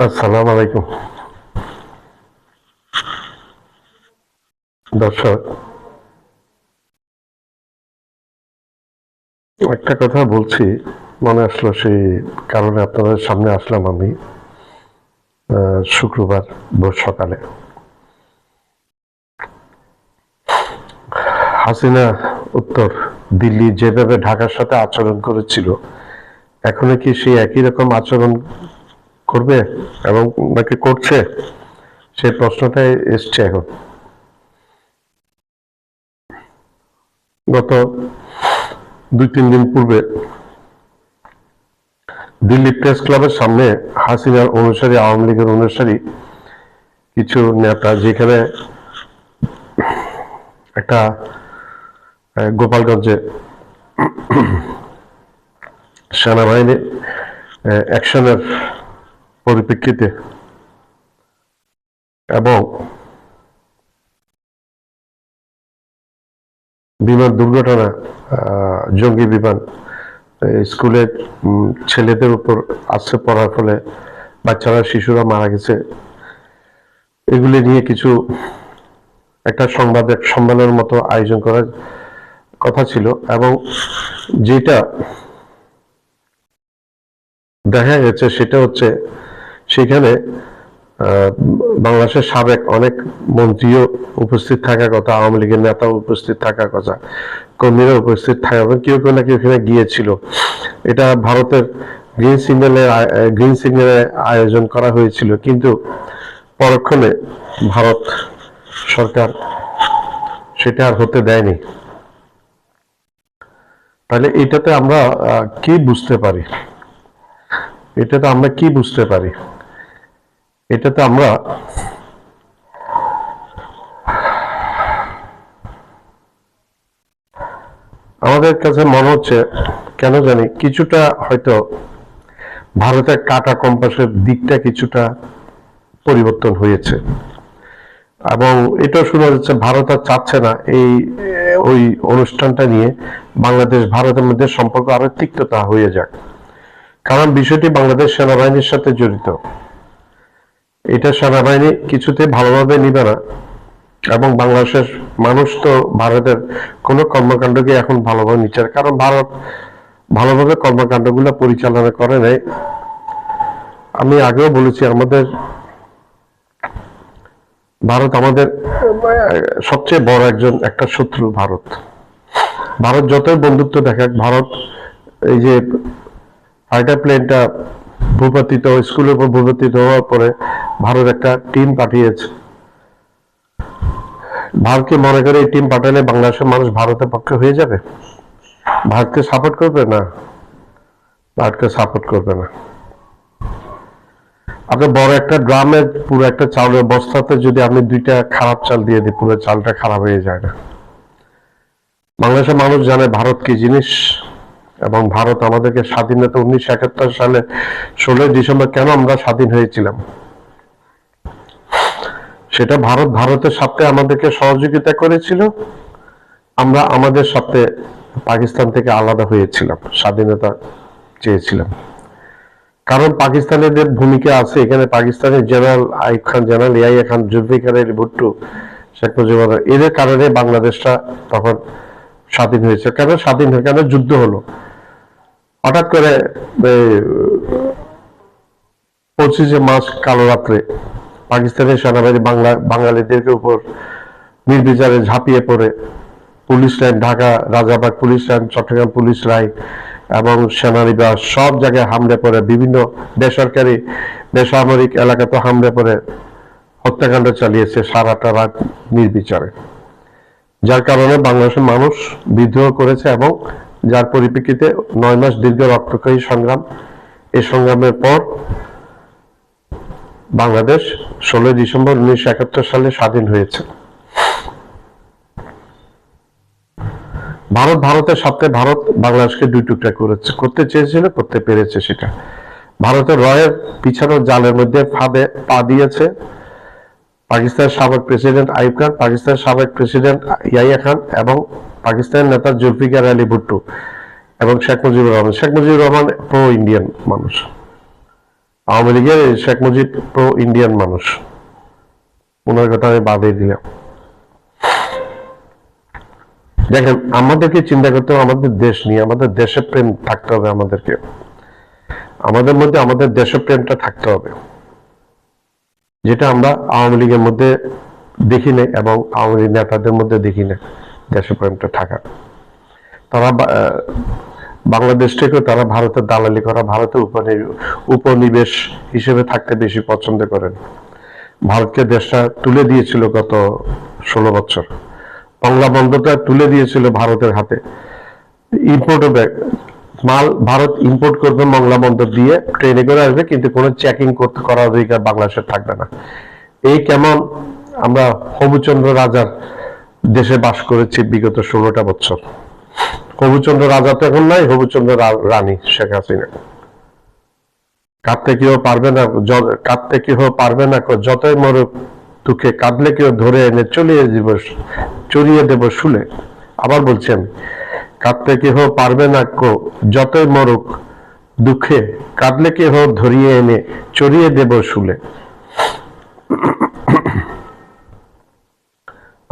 আসসালামু আলাইকুম দর্শক, একটা কথা বলছি, মনে আসলো সেই কারণে আপনাদের সামনে আসলাম আমি। শুক্রবার ভোর সকালে হাসিনা উত্তর দিল্লি যেভাবে ঢাকার সাথে আচরণ করেছিল, এখনো কি সেই একই রকম আচরণ করবে এবং নাকি করছে, সেই প্রশ্নটাই এসছে এখন। গত 2-3 দিন পূর্বে দিল্লি প্রেস ক্লাবের সামনে হাসিনার অনুসারী, আওয়ামী লীগের অনুসারী কিছু নেতা, যেখানে একটা গোপালগঞ্জে সেনাবাহিনীর অ্যাকশনের পরিপ্রেক্ষিতে এবং বিমান দুর্ঘটনা, জঙ্গি বিমান স্কুলের ছেলেদের উপর আছড়ে পড়ার ফলে বাচ্চারা, শিশুরা মারা গেছে, এগুলি নিয়ে কিছু একটা সংবাদ সম্মেলনের মতো আয়োজন করার কথা ছিল। এবং যেটা দেখা গেছে সেটা হচ্ছে, সেখানে বাংলাদেশের সাবেক অনেক মন্ত্রীও উপস্থিত থাকার কথা, আওয়ামী লীগের নেতাও উপস্থিত থাকার কথা, কর্মীরা উপস্থিত থাকার কথা, কেউ কেউ নাকি ওখানে গিয়েছিল। এটা ভারতের গ্রিন সিগন্যালের আয়োজন করা হয়েছিল, কিন্তু পরক্ষণে ভারত সরকার সেটা আর হতে দেয়নি। তাহলে এটাতে আমরা কি বুঝতে পারি? এটাতে আমরা কি বুঝতে পারি? এটাতে আমরা আমাদের কাছে মনে হচ্ছে কেন জানি কিছুটা হয়তো ভারতের কাটা কম্পাসের দিকটা কিছুটা পরিবর্তন হয়েছে। এবং এটাও শোনা যাচ্ছে ভারত আর চাচ্ছে না এই ওই অনুষ্ঠানটা নিয়ে বাংলাদেশ ভারতের মধ্যে সম্পর্ক আরো তিক্ততা হয়ে যাক। কারণ বিষয়টি বাংলাদেশ সেনাবাহিনীর সাথে জড়িত। এটা সেনাবাহিনী কিছুতে ভালোভাবে নিবে না, এবং বাংলাদেশের মানুষ তো ভারতের কোনো কর্মকাণ্ডকে এখন ভালোভাবে নিচ্ছে না, কারণ ভারত ভালোভাবে কর্মকাণ্ডগুলো পরিচালনা করে নাই। আমি আগেও বলেছি, ভারত আমাদের সবচেয়ে বড় একটা শত্রু। ভারত যতই বন্ধুত্ব দেখাক, ভারত এই যে ফাইটার প্লেনটা ভূপাতিত, স্কুলের উপর ভূপাতিত হওয়ার পরে ভারত একটা টিম পাঠিয়েছে। ভারতকে মনে করে এই টিম পাঠালে বাংলাদেশের মানুষ ভারতের পক্ষে হয়ে যাবে? ভারতকে সাপোর্ট করবে না, ভারতকে সাপোর্ট করবে না। আপনার বড় একটা ড্রামের পুরো একটা চাউলের বস্তাতে যদি আমি 2টা খারাপ চাল দিয়ে দিই, পুরো চালটা খারাপ হয়ে যায় না? বাংলাদেশের মানুষ জানে ভারত কি জিনিস, এবং ভারত আমাদেরকে স্বাধীনতা 1971 সালে 16ই ডিসেম্বর কেন আমরা স্বাধীন হয়েছিলাম, সেটা ভারতের সাথে আমাদেরকে সহযোগিতা করেছিল। আমরা আমাদের সাথে পাকিস্তান থেকে আলাদা হয়েছিলাম, স্বাধীনতা চেয়েছিলাম। কারণ পাকিস্তানিদের ভূমিকা আছে এখানে। পাকিস্তানের জেনারেল আইয়ুব খান, জেনারেল ইয়াহিয়া খান, জুলফিকার আলী ভুট্টো, শেখ মুজিবুর, এদের কারণে বাংলাদেশটা তখন স্বাধীন হয়েছে। কেন স্বাধীন হয়ে, কেন যুদ্ধ হলো? হঠাৎ করে 25শে মার্চ কালো রাত্রে পাকিস্তানের সেনাবাহিনী বাঙালিদের উপর নির্বিচারে ঝাঁপিয়ে পড়ে police line, Dhaka Rajarbagh police line, Chattogram police line এবং সেনানিবাস সব জায়গায় হামলে পড়ে, বিভিন্ন বেসামরিক এলাকাতে হামলে পড়ে হত্যাকাণ্ড চালিয়েছে সারাটা রাত নির্বিচারে। যার কারণে বাংলাদেশের মানুষ বিদ্রোহ করেছে, এবং যার পরিপ্রেক্ষিতে 9 মাস দীর্ঘ রক্তক্ষয়ী সংগ্রাম। এই সংগ্রামের পর বাংলাদেশ 16 ডিসেম্বর 1971 সালে স্বাধীন হয়েছে। ভারতের সাথে বাংলাদেশকে 2 টুকরা করতে চেয়েছিল, করতে পেরেছে। সেটা ভারতের রয়ের পিছানো জালের মধ্যে ফাঁদে পা দিয়েছে পাকিস্তানের সাবেক প্রেসিডেন্ট আইয়ুব খান, পাকিস্তানের সাবেক প্রেসিডেন্ট ইয়াহিয়া খান, এবং পাকিস্তানের নেতা জুলফিকার আলী ভুট্টো এবং শেখ মুজিবুর রহমান। শেখ মুজিবুর রহমান প্রো ইন্ডিয়ান মানুষ, আওয়ামী লীগের শেখ মুজিব প্রো ইন্ডিয়ান মানুষ, ওনার কথা আমি বাদই দিলাম। দেখেন, আমাদেরকে চিন্তা করতে হবে আমাদের দেশ নিয়ে, আমাদের দেশের প্রেম থাকতে হবে, আমাদেরকে আমাদের মধ্যে আমাদের দেশপ্রেমটা থাকতে হবে, যেটা আমরা আওয়ামী লীগের মধ্যে দেখি না এবং আওয়ামী লীগ নেতাদের মধ্যে দেখি না। দেশপ্রেমটা থাকা, তারা বাংলাদেশ থেকেও তারা ভারতের দালালি করা, ভারতের উপনিবেশ হিসেবে থাকতে বেশি পছন্দ করেন। ভারতকে দেশটা তুলে দিয়েছিল গত 16 বছর, বাংলা বন্দরটা তুলে দিয়েছিল ভারতের হাতে। ইম্পোর্ট মাল ভারত ইম্পোর্ট করবে মংলা বন্দর দিয়ে, ট্রেনে করে আসবে, কিন্তু কোনো চেকিং করার অধিকার বাংলাদেশের থাকবে না। এই কেমন আমরা হবুচন্দ্র রাজার দেশে বাস করেছি বিগত 16টা বছর। হবুচন্দ্র রাজা তো এখন নাই, হবুচন্দ্র রানী শেখ হাসিনা। কাঁদতে কেউ পারবে না, কাঁদতে কেউ পারবে না, যতই মরুক দুঃখে, কাঁদলে কেউ ধরে এনে চড়িয়ে দেব শুলে। আবার বলছেন, কাঁদতে কেহ পারবে না কো, যতই মরুক দুঃখে, কাঁদলে কেহ ধরিয়ে এনে চড়িয়ে দেব শুলে।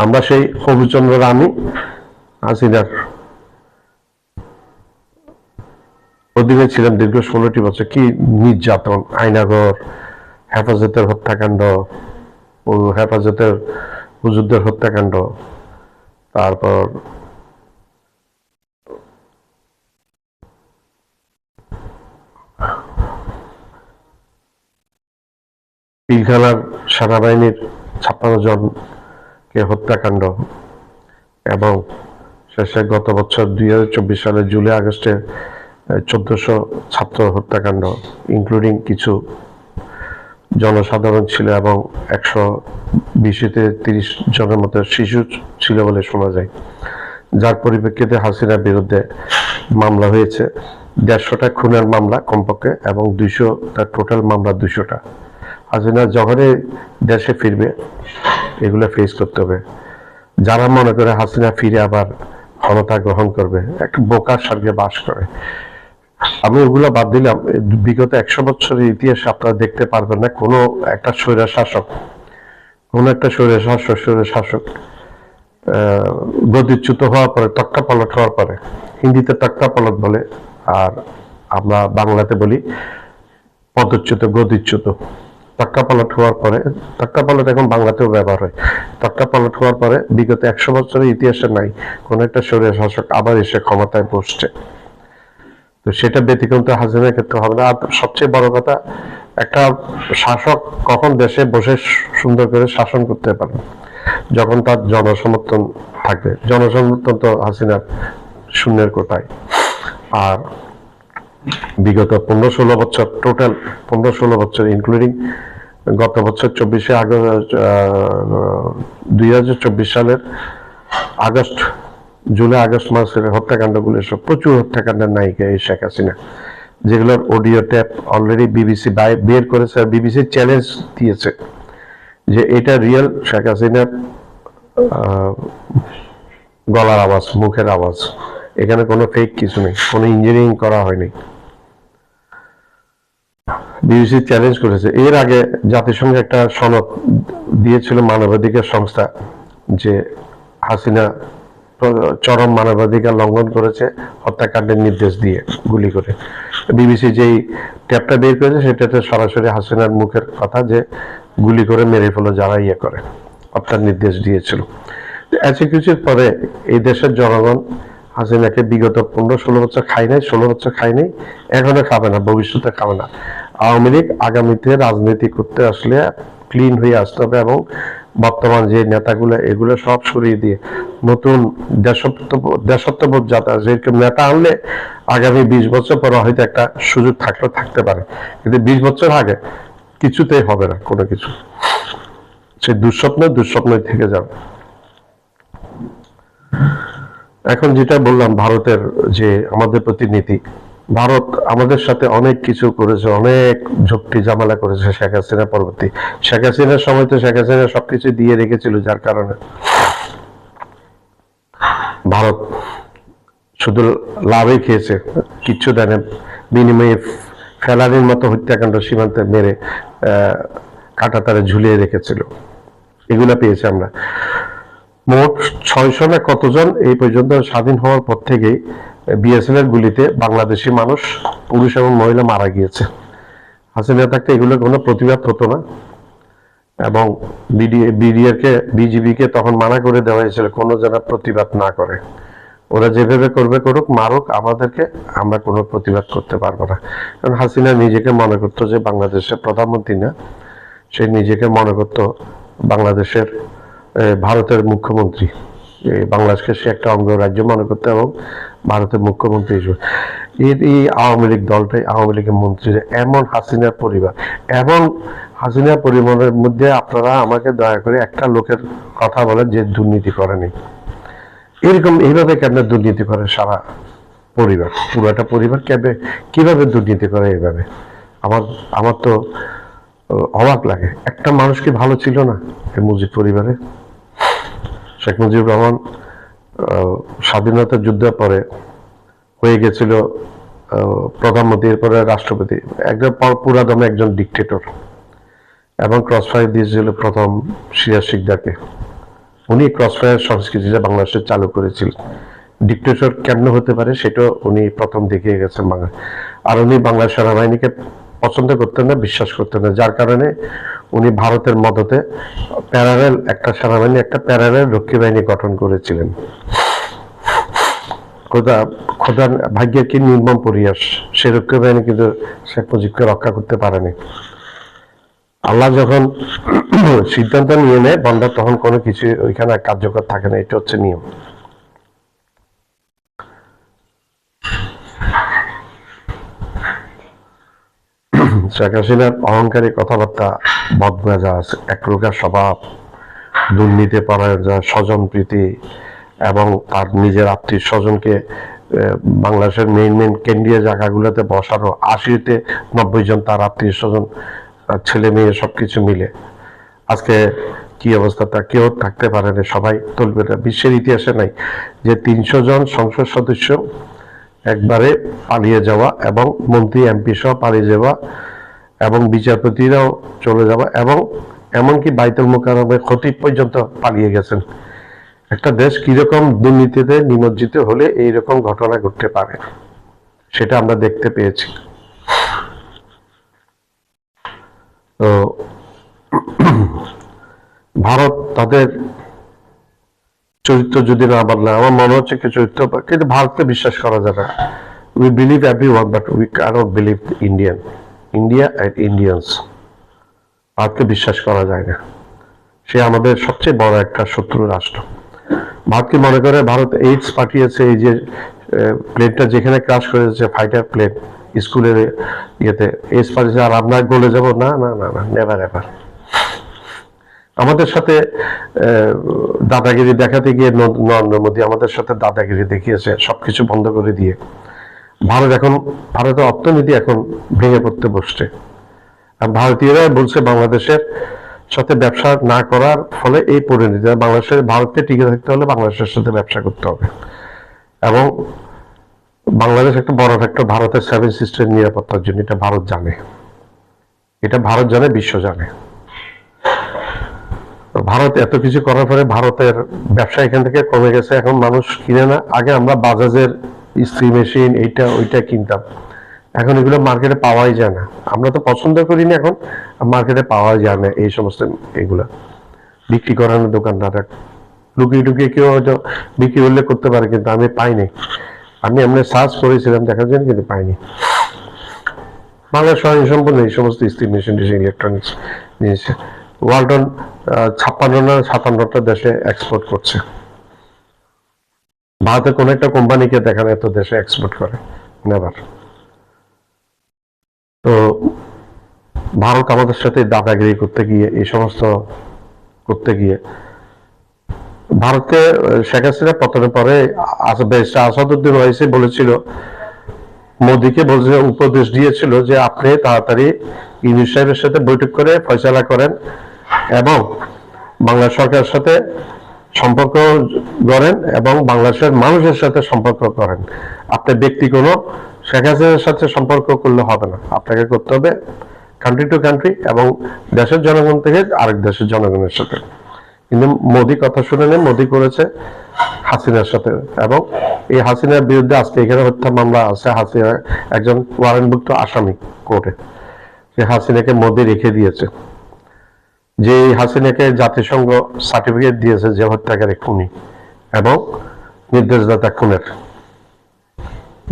আমরা সেই হবুচন্দ্র রানী হাসিনার অধীনে ছিলাম দীর্ঘ 16টি বছর। কি নির্যাতন, আয়নাঘর, হেফাজতের হত্যাকাণ্ড, হেফাজতের হুজুরদের হত্যাকাণ্ড, তারপর পিলখানার সেনাবাহিনীর 56 জনকে হত্যাকাণ্ড, এবং শেষে গত বছর 2024 সালের জুলাই আগস্টে 1400 ছাত্র হত্যাকাণ্ড, ইনক্লুডিং কিছু জনসাধারণ ছিল এবং 120-30 জনের মতো শিশু ছিল বলে শোনা যায়। যার পরিপ্রেক্ষিতে হাসিনার বিরুদ্ধে মামলা হয়েছে 150টা খুনের মামলা কমপক্ষে, এবং 200টা টোটাল মামলা 200টা। হাসিনা যখনই দেশে ফিরবে এগুলো ফেস করতে হবে। যারা মনে করে হাসিনা ফিরে আবার ক্ষমতা গ্রহণ করবে, একটা বোকার স্বর্গে বাস করে। আমি ওগুলো বাদ দিলাম। বিগত 100 বছরের ইতিহাসে আপনারা দেখতে পারবেন না কোনো একটা স্বৈর শাসক গদিচ্যুত হওয়ার পরে, তক্তাপলট হওয়ার পরে, হিন্দিতে তক্তাপলট বলে, আর আমরা বাংলাতে বলি পদচ্যুত, গদিচ্যুত। তক্তাপলট হওয়ার পরে, তক্তাপলট এখন বাংলাতেও ব্যবহার হয়। তক্তাপলট হওয়ার পরে বিগত 100 বছরের ইতিহাসে নাই কোন একটা স্বৈর শাসক আবার এসে ক্ষমতায় বসছে। তো সেটা ব্যতিক্রম তো হাসিনার ক্ষেত্রে হবে না। আর সবচেয়ে বড় কথা, একটা শাসক কখন দেশে বসে সুন্দর করে শাসন করতে পারবে, যখন তার জনসমর্থন থাকবে। জনসমর্থন তো হাসিনার শূন্যের কোটায়। আর বিগত 15-16 বছর, টোটাল 15-16 বছর ইনক্লুডিং গত বছর 24শে আগস্ট 2024 সালের জুলাই আগস্ট মাসের হত্যাকাণ্ডগুলো, সব প্রচুর হত্যাকাণ্ডের নায়িকা এই শেখ হাসিনা, যেগুলোর অডিও ট্যাপ অলরেডি বিবিসি বের করেছে। আর বিবিসি চ্যালেঞ্জ দিয়েছে যে এটা রিয়েল শেখ হাসিনার গলার আওয়াজ, মুখের আওয়াজ, এখানে কোনো ফেক কিছু নেই, কোনো ইঞ্জিনিয়ারিং করা হয়নি। বিবিসি চ্যালেঞ্জ করেছে। এর আগে জাতিসংঘ একটা সনদ দিয়েছিল মানবাধিকার সংস্থা, যে হাসিনা চরম মানবাধিকার লঙ্ঘন করেছে হত্যাকাণ্ডের নির্দেশ দিয়ে গুলি করে। বিবিসি যেই ট্যাপটা বের করেছে সেটাতে সরাসরি হাসিনার মুখের কথা, যে গুলি করে মেরে ফেলো যারা ইয়ে করে, হত্যার নির্দেশ দিয়েছিল। এত কিছুর পরে এই দেশের জনগণ হাসিনাকে বিগত 15-16 বছর খায় নাই, 16 বছর খায় নাই, এখনো খাবে না, ভবিষ্যতে খাবে না। আওয়ামী লীগ আগামীতে রাজনীতি করতে আসলে ক্লিন হয়ে আসতে হবে, এবং বর্তমান যে নেতাগুলো এগুলো সব সরিয়ে দিয়ে নতুন দেশত্ববোধ যাতে, যেরকম নেতা আনলে আগামী 20 বছর পরে হয়তো একটা সুযোগ থাকতে পারে, কিন্তু 20 বছর আগে কিছুতেই হবে না কোনো কিছু। সে দুঃস্বপ্নই থেকে যাবে। এখন যেটা বললাম, ভারতের যে আমাদের প্রতিনিধি, ভারত আমাদের সাথে অনেক কিছু করেছে, অনেক ঝক্কি ঝামেলা করেছে শেখ হাসিনা পরবর্তী। শেখ হাসিনার সময় তো শেখ হাসিনা সবকিছু দিয়ে রেখেছিল, যার কারণে ভারত শুধু লাভই খেয়েছে, কিচ্ছু দেয় না, বিনিময়ে ফেলানির মতো হত্যাকাণ্ড সীমান্তে মেরে কাঁটাতারে ঝুলিয়ে রেখেছিল, এগুলা পেয়েছি আমরা। মোট 600 না কতজন এই পর্যন্ত স্বাধীন হওয়ার পর থেকেই বিএসএফ এর গুলিতে বাংলাদেশি মানুষ, পুরুষ এবং মহিলা মারা গিয়েছে। হাসিনা থাকতে এগুলো কোনো প্রতিবাদ হতো না, এবং বিজিবিকে তখন মানা করে দেওয়া হয়েছিল কোনো যেন প্রতিবাদ না করে। ওরা যেভাবে করবে করুক, মারুক, আমাদেরকে, আমরা কোনো প্রতিবাদ করতে পারবো না। কারণ হাসিনা নিজেকে মনে করতো যে বাংলাদেশের প্রধানমন্ত্রী না, সে নিজেকে মনে করতো বাংলাদেশের ভারতের মুখ্যমন্ত্রী। বাংলাদেশকে সে একটা অঙ্গরাজ্য মনে করতো এবং ভারতের মুখ্যমন্ত্রী হিসেবে। এই আওয়ামী লীগ দলটাই, আওয়ামী লীগের মন্ত্রীরা এমন, হাসিনার পরিবার এবং হাসিনার পরিবারের মধ্যে আপনারা আমাকে দয়া করে একটা লোকের কথা বলেন যে দুর্নীতি করেনি। এরকম এইভাবে কেন দুর্নীতি করে সারা পরিবার, পুরোটা পরিবার কিভাবে দুর্নীতি করে এইভাবে? আমার তো অবাক লাগে। একটা মানুষ কি ভালো ছিল না এই মুজিব পরিবারে? শেখ মুজিবুর রহমান স্বাধীনতা যুদ্ধের পরে হয়ে গেছিল প্রধানমন্ত্রী, এরপরে রাষ্ট্রপতি, একজন পুরাদমে একজন ডিকটেটর, এবং ক্রসফায়ার দিয়েছিল প্রথম সিরাজ শিকদারকে। উনি ক্রসফায়ার সংস্কৃতিটা বাংলাদেশে চালু করেছিলেন। ডিকটেটর কেমন হতে পারে সেটাও উনি প্রথম দেখিয়ে গেছেন বাংলা। আর উনি বাংলা সেনাবাহিনীকে পছন্দ করতেন না, বিশ্বাস করতেন না, যার কারণে উনি ভারতের মদতে প্যারারেল একটা সেনাবাহিনী, একটা প্যারারেল রক্ষী বাহিনী গঠন করেছিলেন। খোদার ভাগ্যের কি নির্মম পরিহাস, সে রক্ষী বাহিনী কিন্তু শেখ মুজিবকে রক্ষা করতে পারেনি। আল্লাহ যখন সিদ্ধান্ত নিয়ে নেয় বান্দা, তখন কোনো কিছু ওইখানে কার্যকর থাকে না, এটা হচ্ছে নিয়ম। শেখ হাসিনার অহংকারী কথাবার্তা, বদমেজাজ, একরোগা স্বভাব, দুর্নীতি পরায়ণ, স্বজন প্রীতি, এবং তার নিজের আত্মীয় স্বজনকে বাংলাদেশের মেইন কেন্দ্রীয় জায়গাগুলোতে বসানো, 80-90 জন তার আত্মীয় স্বজন, ছেলে মেয়ে সবকিছু মিলে আজকে কি অবস্থা, তা কেউ থাকতে পারে না, সবাই তুলবে। বিশ্বের ইতিহাসে নাই যে 300 জন সংসদ সদস্য একবারে পালিয়ে যাওয়া, এবং মন্ত্রী এমপি সহ পালিয়ে যাওয়া, এবং বিচারপতিরাও চলে যাওয়া, এবং এমনকি বাইতুল মুকাররমের খতিব পর্যন্ত পালিয়ে গেছেন। একটা দেশ কিরকম দুর্নীতিতে নিমজ্জিত হলে এইরকম ঘটনা ঘটতে পারে সেটা আমরা দেখতে পেয়েছি। তো ভারত তাদের চরিত্র যদি না বদলায়, আমার মনে হচ্ছে কি চরিত্র, কিন্তু ভারতকে বিশ্বাস করা যাবে না। We believe everyone but we cannot believe India and Indians. ভারতকে বিশ্বাস করা যায় না, সে আমাদের সবচেয়ে বড় একটা শত্রু রাষ্ট্র। ভারতকে মনে করে ভারত এইডস পাঠিয়েছে, এই যে প্লেনটা যেখানে ক্রাশ করেছে, ফাইটার প্লেন, স্কুলের ইয়েতে এইডস পাঠিয়েছে, আর আমরা গলে যাব? না না না না, নেভার এভার। আমাদের সাথে দাদাগিরি দেখাতে গিয়ে নরেন্দ্র মোদী আমাদের সাথে দাদাগিরি দেখিয়েছে, সবকিছু বন্ধ করে দিয়ে। ভারতের অর্থনীতি এখন ভেঙে পড়তে বসছে। ভারতীয়রা বলছে বাংলাদেশের সাথে ব্যবসা না করার ফলে এই পরিণতি। ভারতকে টিকে থাকতে হলে বাংলাদেশের সাথে ব্যবসা করতে হবে, এবং বাংলাদেশ একটা বড় ফ্যাক্টর ভারতের 7 সিস্টারের নিরাপত্তার জন্য। এটা ভারত জানে, বিশ্ব জানে। ভারত এত কিছু করার পরে ভারতের ব্যবসা এখান থেকে কমে গেছে, এখন মানুষ কিনে না। আগে আমরা বাজাজের ইস্ত্রি মেশিন এইটা ওইটা কিনতাম, এখন এগুলো মার্কেটে পাওয়াই যায় না। আমরা তো পছন্দ করি না, এখন মার্কেটে পাওয়াই যায় না এই সমস্ত এগুলা বিক্রি করানোর দোকানদার। লুকিয়ে টুকিয়ে কেউ হয়তো বিক্রি উল্লেখ করতে পারে, কিন্তু আমি পাইনি। আমি সার্চ করেছিলাম দেখার জন্য, কিন্তু পাইনি। বাংলাদেশ স্বয়ংসম্পূর্ণ এই সমস্ত ইস্ত্রি মেশিন, ইলেকট্রনিক্স জিনিস। ওয়ালটন 56 না 57টা দেশে এক্সপোর্ট করছে। ভারতের কোন একটা কোম্পানিকে দেখান এত দেশে এক্সপোর্ট করে? নেভার। তো ভারত আমাদের সাথে দাদাগিরি করতে গিয়ে, এই সমস্ত করতে গিয়ে, ভারতকে শেখ হাসিনা পতনের পরে আসাদুদ্দিন ওয়াইসি বলেছিল, মোদীকে উপদেশ দিয়েছিল যে আপনি তাড়াতাড়ি ইউনূস সাহেবের সাথে বৈঠক করে ফয়সালা করেন এবং বাংলা সরকারের সাথে সম্পর্ক গড়েন এবং বাংলাদেশের মানুষের সাথে সম্পর্ক করেন। আপনি ব্যক্তি কোনো শেখ হাসিনার সাথে সম্পর্ক করলে হবে না, আপনাকে করতে হবে কান্ট্রি টু কান্ট্রি এবং দেশের জনগণ থেকে আরেক দেশের জনগণের সাথে। কিন্তু মোদি কথা শুনে নেন, মোদি করেছে হাসিনার সাথে, এবং এই হাসিনার বিরুদ্ধে আজকে এখানে হত্যা মামলা আছে। হাসিনা একজন ওয়ারেন্টভুক্ত আসামি কোর্টে, সে হাসিনাকে মোদি রেখে দিয়েছে, যে হাসিনাকে জাতিসংঘ সার্টিফিকেট দিয়েছে যে হত্যাকারী খুনি এবং নির্দেশদাতা খুনের,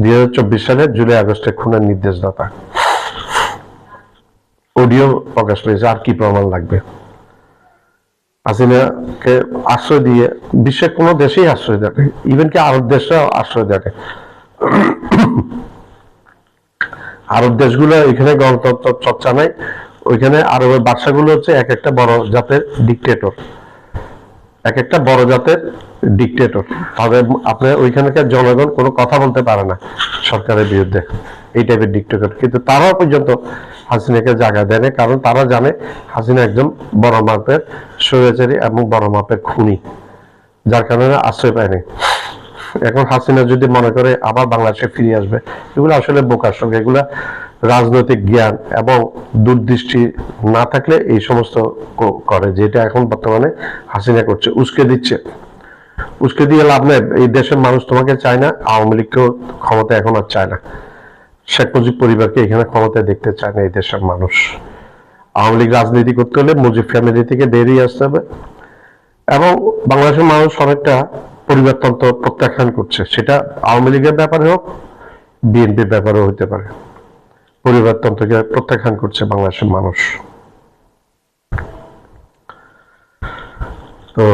2024 সালের জুলাই আগস্টে খুনের নির্দেশদাতা। অডিও প্রকাশ পেয়েছে, আর কি প্রমাণ লাগবে? হাসিনাকে আশ্রয় দিয়ে বিশ্বের কোনো দেশেই আশ্রয় দেয়, ইভেন কি আরব দেশরাও আশ্রয় দেয়। আরব দেশগুলো এখানে গণতন্ত্র চর্চা নাই, ওইখানে আরবের বাদশাগুলো হচ্ছে এক একটা বড় জাতের ডিকটেটর, এক একটা বড় জাতের ডিকটেটর। তাদের আপনার ওইখানকার জনগণ কোনো কথা বলতে পারে না সরকারের বিরুদ্ধে, এই টাইপের ডিকটেটর। কিন্তু তারাও পর্যন্ত হাসিনাকে জায়গা দেয় না, কারণ তারা জানে হাসিনা একজন বড় মাপের স্বৈরাচারী এবং বড় মাপের খুনি, যার কারণে আশ্রয় পায়নি। এখন হাসিনা যদি মনে করে আবার বাংলাদেশে ফিরে আসবে, এগুলো আসলে বোকার সঙ্গে, এগুলা রাজনৈতিক জ্ঞান এবং দূরদৃষ্টি না থাকলে এই সমস্ত করে, যেটা এখন বর্তমানে হাসিনা করছে, উস্কে দিচ্ছে। উস্কে দিয়ে লাভ নেই, এই দেশের মানুষ তোমাকে চায় না, আওয়ামী লীগকেও ক্ষমতা এখন আর চায় না, শেখ মুজিব পরিবারকে এখানে ক্ষমতায় দেখতে চায় না এই দেশের মানুষ। আওয়ামী লীগ রাজনীতি করতে হলে মুজিব ফ্যামিলি থেকে বেরিয়ে আসতে হবে, এবং বাংলাদেশের মানুষ অনেকটা পরিবারতন্ত্র প্রত্যাখ্যান করছে, সেটা আওয়ামী লীগের ব্যাপারে হোক, বিএনপির ব্যাপারেও হতে পারে। পরিবারতন্ত্রকে প্রত্যাখ্যান করছে বাংলাদেশের মানুষ। তো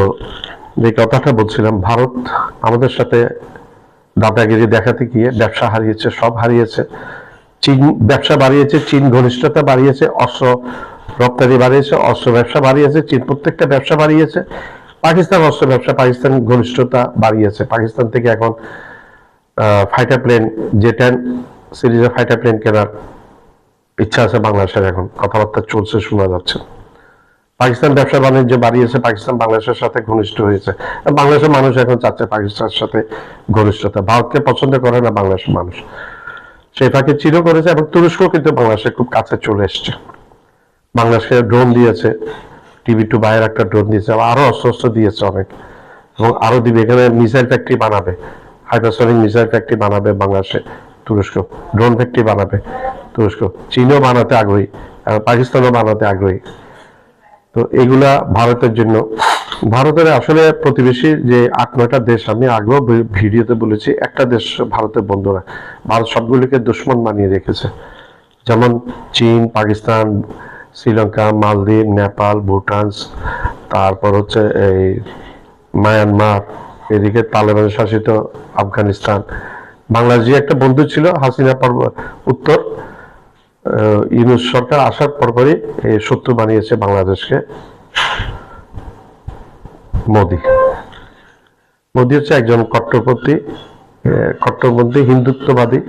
যে কথাটা বলছিলাম, ভারত আমাদের সাথে দাদাগিরি দেখাতে গিয়ে ব্যবসা হারিয়েছে, সব হারিয়েছে। চীন ব্যবসা বাড়িয়েছে, চীন ঘনিষ্ঠতা বাড়িয়েছে, অস্ত্র রপ্তানি বাড়িয়েছে, অস্ত্র ব্যবসা বাড়িয়েছে, চীন প্রত্যেকটা ব্যবসা বাড়িয়েছে। পাকিস্তান অস্ত্র ব্যবসা, পাকিস্তান ঘনিষ্ঠতা বাড়িয়েছে। পাকিস্তান থেকে এখন ফাইটার প্লেন, J-10 সিরিজের ফাইটার প্লেন কেনার ইচ্ছা আছে বাংলাদেশের, এখন কথাবার্তা চলছে, শোনা যাচ্ছে। পাকিস্তান ব্যবসা বাণিজ্য বাড়িয়েছে, পাকিস্তান বাংলাদেশের সাথে ঘনিষ্ঠ হয়েছে। বাংলাদেশের মানুষ এখন চাচ্ছে পাকিস্তানের সাথে ঘনিষ্ঠতা, ভারতকে পছন্দ করে না বাংলাদেশের মানুষ। সেই ফাঁকে চীনও করেছে, এবং তুরস্ক কিন্তু বাংলাদেশের খুব কাছে চলে এসছে। বাংলাদেশকে ড্রোন দিয়েছে, TB2 বাইরের একটা ড্রোন দিয়েছে, আরো অস্ত্র দিয়েছে অনেক, এবং আরো দিবে। এখানে মিসাইল ফ্যাক্টরি বানাবে, হাইপারসনিক মিসাইল ফ্যাক্টরি বানাবে বাংলাদেশে তুরস্ক, ড্রোন ফ্যাক্টরি বানাবে তুরস্ক। চীনও বানাতে আগ্রহী, পাকিস্তানও বানাতে আগ্রহী। তো এগুলা ভারতের জন্য, ভারতের আসলে প্রতিবেশী যে 8-9টা দেশ, আমি আগেও ভিডিওতে বলেছি, একটা দেশ ভারতের বন্ধুরা, ভারত সবগুলিকে দুশ্মন বানিয়ে রেখেছে। যেমন চীন, পাকিস্তান, শ্রীলঙ্কা, মালদ্বীপ, নেপাল, ভুটান, তারপর হচ্ছে এই মায়ানমার, এদিকে তালেবান শাসিত আফগানিস্তান। বাংলাদেশ যে একটা বন্ধু ছিল হাসিনা উত্তর ইউনূস সরকার আসার পরপরই এই শত্রু বানিয়েছে বাংলাদেশকে মোদি। মোদি হচ্ছে একজন কট্টরপন্থী, হিন্দুত্ববাদী,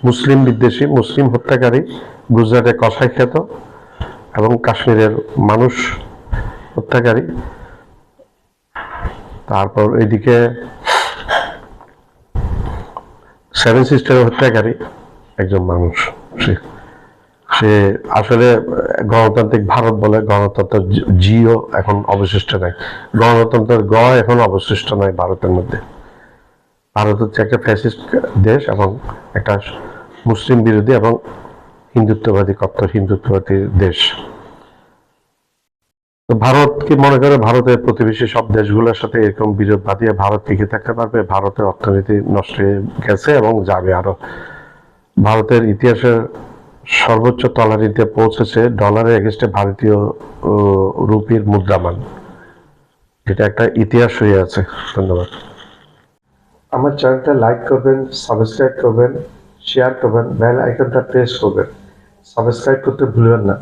মুসলিম বিদ্বেষী, মুসলিম হত্যাকারী, গুজরাটে কসাই খ্যাত এবং কাশ্মীরের মানুষ হত্যাকারী। তারপর এদিকে 7 সিস্টার হত্যাকারী একজন মানুষ। সে আসলে গণতান্ত্রিক ভারত বলে, গণতন্ত্রের জিও এখন অবশিষ্ট নাই, গণতন্ত্রের গ এখন অবশিষ্ট নাই ভারতের মধ্যে। ভারত হচ্ছে একটা ফ্যাসিস্ট দেশ এবং একটা মুসলিম বিরোধী এবং হিন্দুত্ববাদী, কট্টর হিন্দুত্ববাদী দেশ। তো ভারত কি মনে করে ভারতের প্রতিবেশী সব দেশগুলোর সাথে এরকম বিরোধ বাঁধিয়ে ভারত টিকে থাকতে পারবে? ভারতের অর্থনীতি নষ্ট হয়ে গেছে এবং যাবে আরো। ভারতের ইতিহাসের সর্বোচ্চ তলানিতে পৌঁছেছে ডলারের এগেইনস্টে ভারতীয় রুপির মুদ্রামান, যেটা একটা ইতিহাস হয়ে আছে। ধন্যবাদ। আমার চ্যানেলটা লাইক করবেন, সাবস্ক্রাইব করবেন, শেয়ার করবেন, বেল আইকনটা প্রেস করবেন, সাবস্ক্রাইব করতে ভুলবেন না।